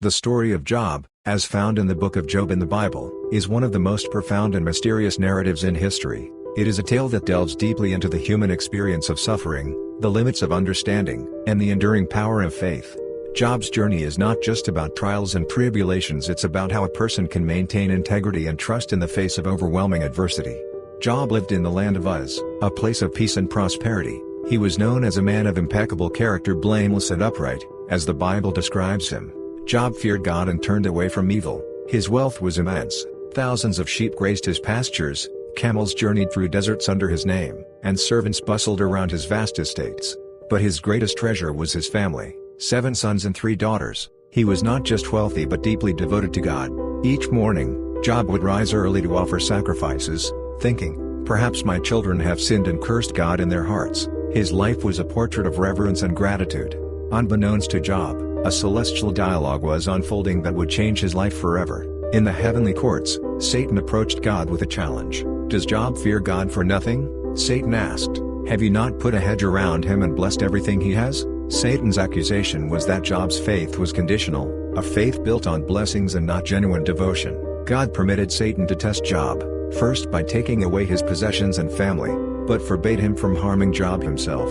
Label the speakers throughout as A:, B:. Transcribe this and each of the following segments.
A: The story of Job, as found in the book of Job in the Bible, is one of the most profound and mysterious narratives in history. It is a tale that delves deeply into the human experience of suffering, the limits of understanding, and the enduring power of faith. Job's journey is not just about trials and tribulations, it's about how a person can maintain integrity and trust in the face of overwhelming adversity. Job lived in the land of Uz, a place of peace and prosperity. He was known as a man of impeccable character, blameless and upright, as the Bible describes him. Job feared God and turned away from evil. His wealth was immense. Thousands of sheep grazed his pastures, camels journeyed through deserts under his name, and servants bustled around his vast estates. But his greatest treasure was his family, 7 sons and 3 daughters. He was not just wealthy but deeply devoted to God. Each morning, Job would rise early to offer sacrifices, thinking, "Perhaps my children have sinned and cursed God in their hearts." His life was a portrait of reverence and gratitude. Unbeknownst to Job, a celestial dialogue was unfolding that would change his life forever. In the heavenly courts, Satan approached God with a challenge. "Does Job fear God for nothing?" Satan asked. "Have you not put a hedge around him and blessed everything he has?" Satan's accusation was that Job's faith was conditional, a faith built on blessings and not genuine devotion. God permitted Satan to test Job, first by taking away his possessions and family, but forbade him from harming Job himself.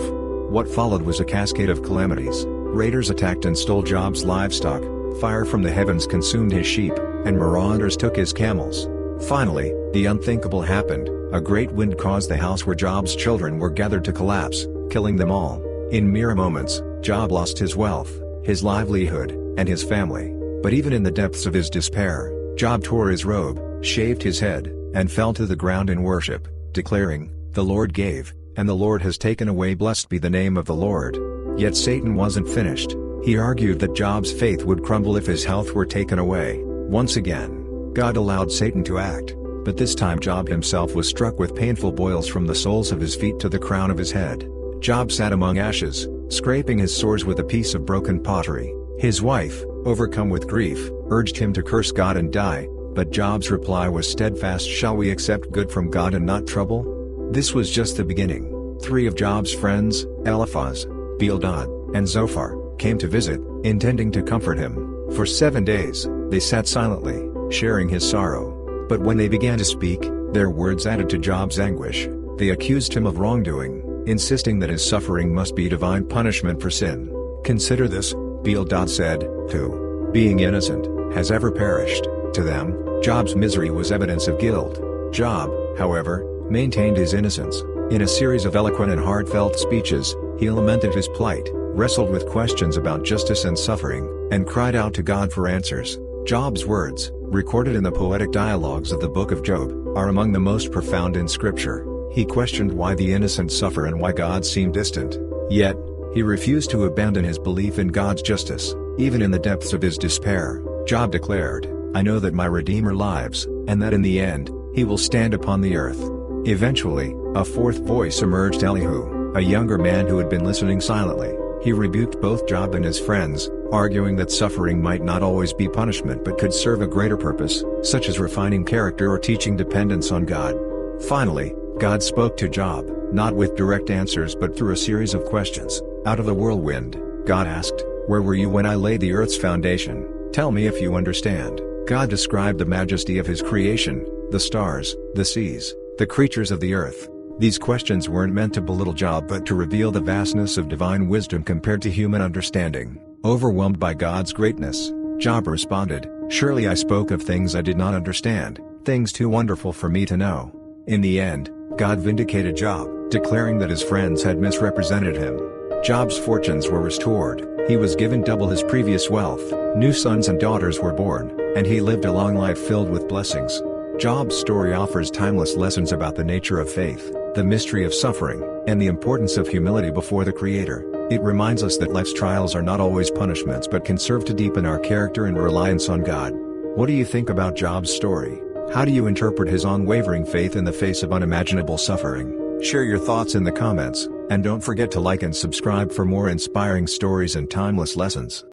A: What followed was a cascade of calamities. Raiders attacked and stole Job's livestock, fire from the heavens consumed his sheep, and marauders took his camels. Finally, the unthinkable happened. A great wind caused the house where Job's children were gathered to collapse, killing them all. In mere moments, Job lost his wealth, his livelihood, and his family. But even in the depths of his despair, Job tore his robe, shaved his head, and fell to the ground in worship, declaring, "The Lord gave, and the Lord has taken away, blessed be the name of the Lord." Yet Satan wasn't finished. He argued that Job's faith would crumble if his health were taken away. Once again, God allowed Satan to act, but this time Job himself was struck with painful boils from the soles of his feet to the crown of his head. Job sat among ashes, scraping his sores with a piece of broken pottery. His wife, overcome with grief, urged him to curse God and die, but Job's reply was steadfast. "Shall we accept good from God and not trouble?" This was just the beginning. 3 of Job's friends, Eliphaz, Bildad, and Zophar, came to visit, intending to comfort him. For 7 days, they sat silently, sharing his sorrow. But when they began to speak, their words added to Job's anguish. They accused him of wrongdoing, insisting that his suffering must be divine punishment for sin. "Consider this," Bildad said, "who, being innocent, has ever perished." To them, Job's misery was evidence of guilt. Job, however, maintained his innocence. In a series of eloquent and heartfelt speeches, he lamented his plight, wrestled with questions about justice and suffering, and cried out to God for answers. Job's words, recorded in the poetic dialogues of the book of Job, are among the most profound in Scripture. He questioned why the innocent suffer and why God seemed distant. Yet, he refused to abandon his belief in God's justice. Even in the depths of his despair, Job declared, "I know that my Redeemer lives, and that in the end, he will stand upon the earth." Eventually, a 4th voice emerged: Elihu, a younger man who had been listening silently. He rebuked both Job and his friends, arguing that suffering might not always be punishment but could serve a greater purpose, such as refining character or teaching dependence on God. Finally, God spoke to Job, not with direct answers but through a series of questions. Out of the whirlwind, God asked, "Where were you when I laid the earth's foundation? Tell me if you understand." God described the majesty of his creation, the stars, the seas, the creatures of the earth. These questions weren't meant to belittle Job but to reveal the vastness of divine wisdom compared to human understanding. Overwhelmed by God's greatness, Job responded, "Surely I spoke of things I did not understand, things too wonderful for me to know." In the end, God vindicated Job, declaring that his friends had misrepresented him. Job's fortunes were restored, he was given double his previous wealth, new sons and daughters were born, and he lived a long life filled with blessings. Job's story offers timeless lessons about the nature of faith, the mystery of suffering, and the importance of humility before the Creator. It reminds us that life's trials are not always punishments but can serve to deepen our character and reliance on God. What do you think about Job's story? How do you interpret his unwavering faith in the face of unimaginable suffering? Share your thoughts in the comments, and don't forget to like and subscribe for more inspiring stories and timeless lessons.